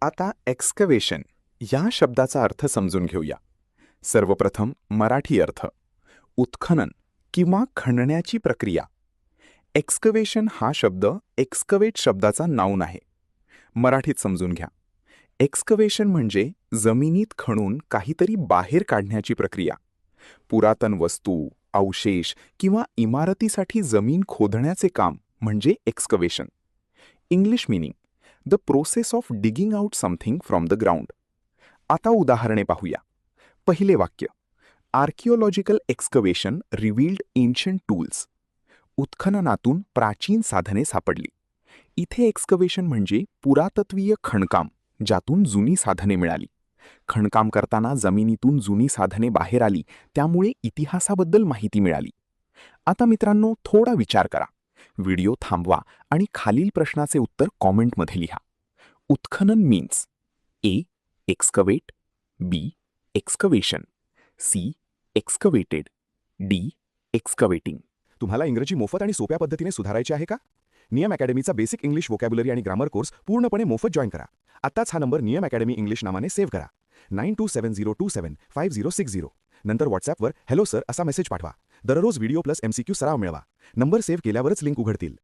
आता एक्स्कवेशन या शब्दाचा अर्थ समजून घेऊया. सर्वप्रथम मराठी अर्थ. उत्खनन किंवा खणण्याची प्रक्रिया. एक्स्कवेशन हा शब्द एक्स्कवेट शब्दाचा नाऊन आहे. मराठीत समजून घ्या. एक्स्कवेशन म्हणजे जमिनीत खणून काहीतरी बाहेर काढण्याची प्रक्रिया. पुरातन वस्तू, अवशेष किंवा इमारतीसाठी जमीन खोदण्याचे काम म्हणजे excavation. English meaning: the process of digging out something from the ground. आता उदाहरणे पाहूया. पहिले वाक्य: archaeological excavation revealed ancient tools. उत्खननातून प्राचीन साधने सापडली. इथे एक्स्कवेशन म्हणजे पुरातत्वीय खणकाम, ज्यातून जुनी साधने मिळाली. खणकाम करताना जमिनीतून जुनी साधने बाहेर आली, त्यामुळे इतिहासाबद्दल माहिती मिळाली. आता मित्रांनो, थोडा विचार करा. व्हिडिओ थांबवा आणि खालील प्रश्नाचे उत्तर कॉमेंटमध्ये लिहा. उत्खनन मीन्स: ए. एक्स्कवेट, बी. एक्स्कवेशन, सी. एक्स्कवेटेड, डी. एक्स्कवेटिंग. तुम्हाला इंग्रजी मोफत आणि सोप्या पद्धतीने सुधारायचे आहे का? नियम अकॅडमीचा बेसिक इंग्लिश व्होकॅब्युलरी आणि ग्रामर कोर्स पूर्णपणे मोफत जॉईन करा. आत्ताच हा नंबर नियम अकॅडमी इंग्लिश नावाने सेव्ह करा. 9270275060. नंतर व्हॉट्सॲपवर हॅलो सर असा मेसेज पाठवा. दररोज व्हिडिओ प्लस MCQ सराव मिळवा. नंबर सेव्ह केल्यावरच लिंक उघडतील.